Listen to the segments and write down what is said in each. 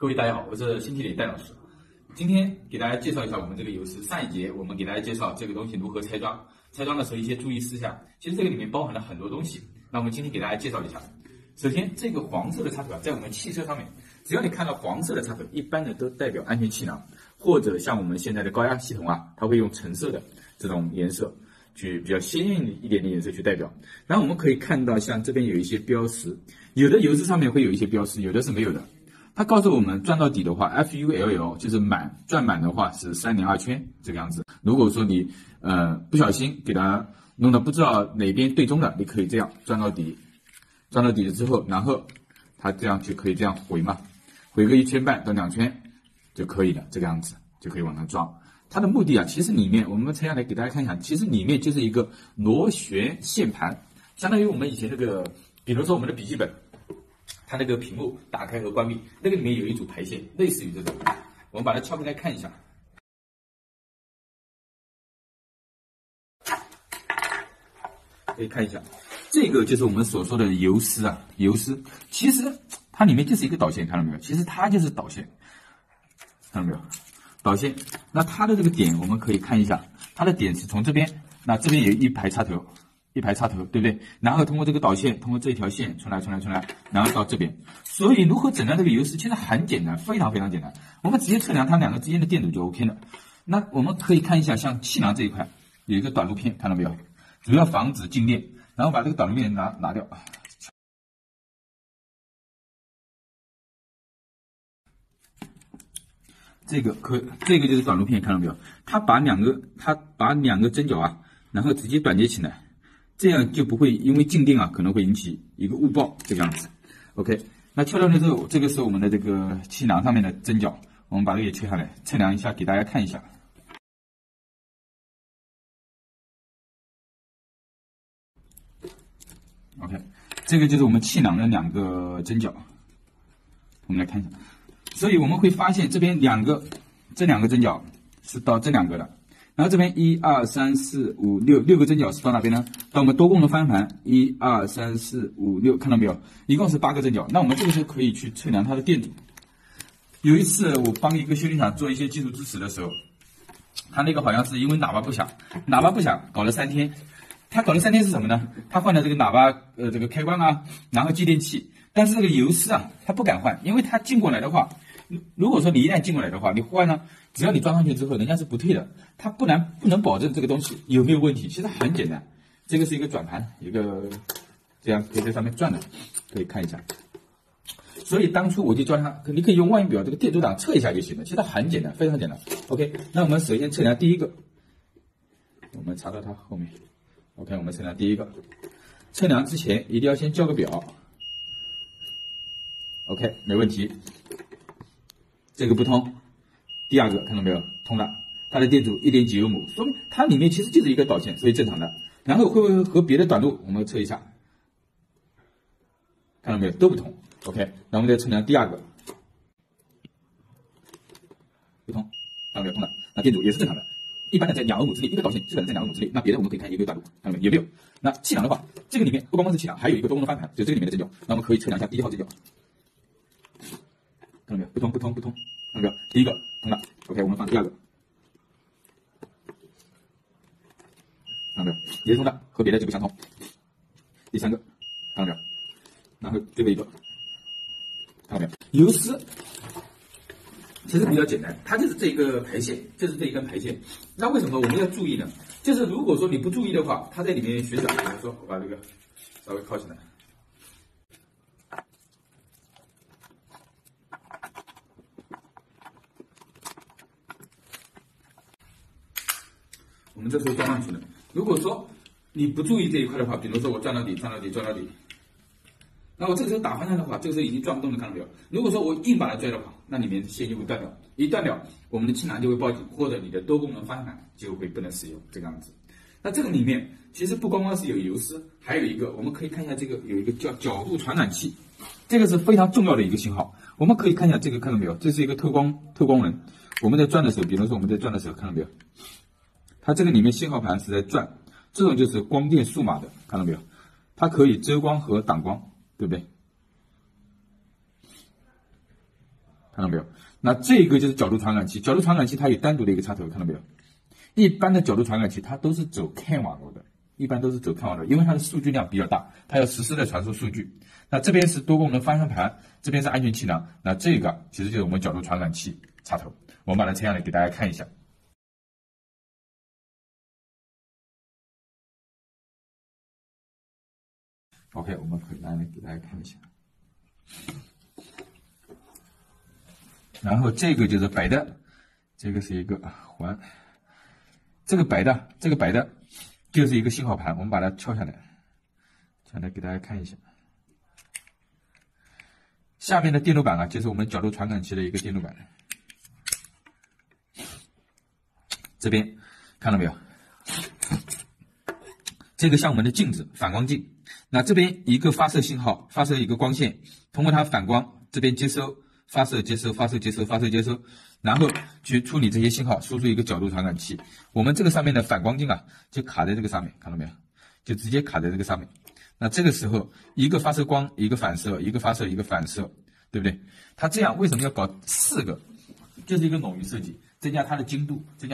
各位大家好，我是新体理戴老师。今天给大家介绍一下我们这个游丝。上一节我们给大家介绍这个东西如何拆装，拆装的时候一些注意事项。其实这个里面包含了很多东西。那我们今天给大家介绍一下。首先，这个黄色的插头在我们汽车上面，只要你看到黄色的插头，一般的都代表安全气囊，或者像我们现在的高压系统啊，它会用橙色的这种颜色去比较鲜艳一点的颜色去代表。然后我们可以看到，像这边有一些标识，有的游丝上面会有一些标识，有的是没有的。它告诉我们转到底的话 ，FULL 就是满，转满的话是3.2圈这个样子。如果说你不小心给它弄得不知道哪边对中的，你可以这样转到底，转到底了之后，然后它这样就可以这样回嘛，回个1圈半到2圈就可以了，这个样子就可以往上装。它的目的啊，其实里面我们拆下来给大家看一下，其实里面就是一个螺旋线盘，相当于我们以前那个，比如说我们的笔记本。它那个屏幕打开和关闭，那个里面有一组排线，类似于这种。我们把它撬开来看一下，可以看一下，这个就是我们所说的游丝啊，游丝。其实它里面就是一个导线，看到没有？其实它就是导线，看到没有？导线。那它的这个点，我们可以看一下，它的点是从这边，那这边有一排插头。一排插头，对不对？然后通过这个导线，通过这条线出来，然后到这边。所以如何诊断这个游丝，其实很简单，非常简单。我们直接测量它两个之间的电阻就 OK 了。那我们可以看一下，像气囊这一块有一个短路片，看到没有？主要防止静电，然后把这个短路片拿掉。这个就是短路片，看到没有？它把两个针脚啊，然后直接短接起来。这样就不会因为静电啊，可能会引起一个误报这个样子。OK， 那撬掉了之后，这个是我们的这个气囊上面的针脚，我们把这个也切下来，测量一下，给大家看一下。OK， 这个就是我们气囊的2个针脚，我们来看一下。所以我们会发现这边这两个针脚是到这2个的。然后这边1、2、3、4、5、6个针脚是到哪边呢？到我们多功能方向盘1、2、3、4、5、6，看到没有？一共是8个针脚。那我们这个时候可以去测量它的电阻。有一次我帮一个修理厂做一些技术支持的时候，他那个好像是因为喇叭不响搞了3天。他搞了3天是什么呢？他换了这个喇叭这个开关啊，然后继电器，但是这个游丝啊他不敢换，因为他进过来的话，如果说你一旦进过来的话，你换呢，只要你装上去之后，人家是不退的，他不能保证这个东西有没有问题。其实很简单，这个是一个转盘，一个这样可以在上面转的，可以看一下。所以当初我就教他，你可以用万用表这个电阻档测一下就行了，其实很简单，非常简单。OK， 那我们首先测量第一个，我们插到它后面。OK， 我们测量第一个，测量之前一定要先校个表。OK， 没问题。这个不通，第2个看到没有？通了，它的电阻1.几欧姆，说明它里面其实就是一个导线，所以正常的。然后会不会和别的短路？我们测一下，看到没有？都不同。OK， 那我们再测量第2个，不通，看到没有？通了，那电阻也是正常的。一般的在2欧姆之内，一个导线基本在2欧姆之内。那别的我们可以看一个短路，看到没有？也没有。那气囊的话，这个里面不光是气囊，还有一个多功能方向盘，就这个里面的针脚。那我们可以测量一下第1号针脚。看到没有？不通，看到没有？第1个通了 ，OK， 我们放第2个，看到没有？也是通的，和别的就不相同。第3个，看到没有？然后最后一个，看到没有？游丝其实比较简单，它就是这一个排线，就是这一根排线。那为什么我们要注意呢？就是如果说你不注意的话，它在里面旋转。比如说，我把这个稍微靠起来。我们这时候装上去了。如果说你不注意这一块的话，比如说我转到底，那我这个时候打方向的话，这个时候已经转不动了，看到没有？如果说我硬把它拽的话，那里面线就会断掉，一断掉，我们的气囊就会报警，或者你的多功能方向盘就会不能使用，这个样子。那这个里面其实不光光是有游丝，还有一个我们可以看一下，这个有一个叫角度传感器，这个是非常重要的一个信号。我们可以看一下这个，看到没有？这是一个透光人。我们在转的时候，比如说我们在转的时候，看到没有？它这个里面信号盘是在转，这种就是光电数码的，看到没有？它可以遮光和挡光，对不对？看到没有？那这个就是角度传感器，角度传感器它有单独的一个插头，看到没有？一般的角度传感器它都是走 CAN 网络的，一般都是走 CAN 网络，因为它的数据量比较大，它要实时的传输数据。那这边是多功能方向盘，这边是安全气囊，那这个其实就是我们角度传感器插头，我们把它拆下来给大家看一下。OK， 我们可以来给大家看一下。然后这个就是白的，这个是一个环，这个白的就是一个信号盘，我们把它敲下来给大家看一下。下面的电路板啊，就是我们角度传感器的一个电路板。这边看到没有？这个像我们的镜子，反光镜。那这边一个发射信号，发射一个光线，通过它反光，这边接收，发射接收，发射接收，发射接收，然后去处理这些信号，输出一个角度传感器。我们这个上面的反光镜啊，就卡在这个上面，看到没有？就直接卡在这个上面。那这个时候，一个发射光，一个反射，一个发射，一个反射，对不对？它这样为什么要搞4个？就是一个冗余设计。增加它的精度，这个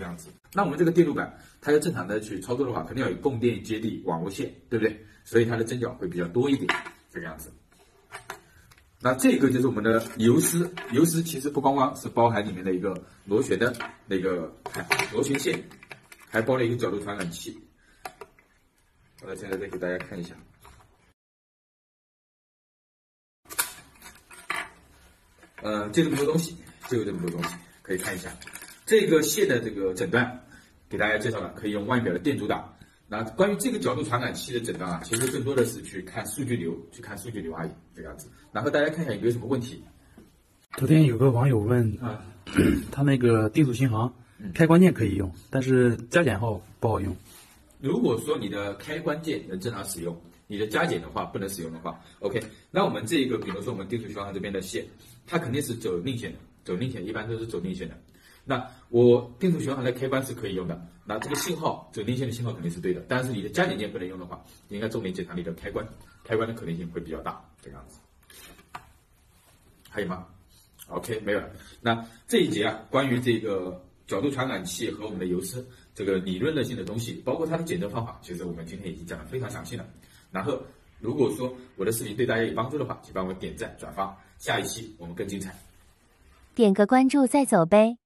样子。那我们这个电路板，它要正常的去操作的话，肯定要有供电、接地、网络线，对不对？所以它的针脚会比较多一点，这个样子。那这个就是我们的游丝，游丝其实不光光是包含里面的一个螺旋的那个螺旋线，还包了一个角度传感器。我现在再给大家看一下。就这么多东西，可以看一下。这个线的这个诊断给大家介绍了，可以用腕表的电阻档。那关于这个角度传感器的诊断啊，其实更多的是去看数据流，而已，这个样子。然后大家看一下有没有什么问题。昨天有个网友问，他那个定速巡航开关键可以用，但是加减号不好用。如果说你的开关键能正常使用，你的加减的话不能使用的话 ，OK， 那我们这个比如说我们定速巡航这边的线，它肯定是走令线的，一般都是走令线的。那我定速巡航的开关是可以用的，那这个信号走令线的信号肯定是对的，但是你的加减键不能用的话，你应该重点检查你的开关的可能性会比较大，这个样子。还有吗 ？OK， 没有了。那这一节啊，关于这个角度传感器和我们的游丝这个理论性的东西，包括它的检测方法，其实我们今天已经讲得非常详细了。然后，如果说我的视频对大家有帮助的话，请帮我点赞转发，下一期我们更精彩。点个关注再走呗。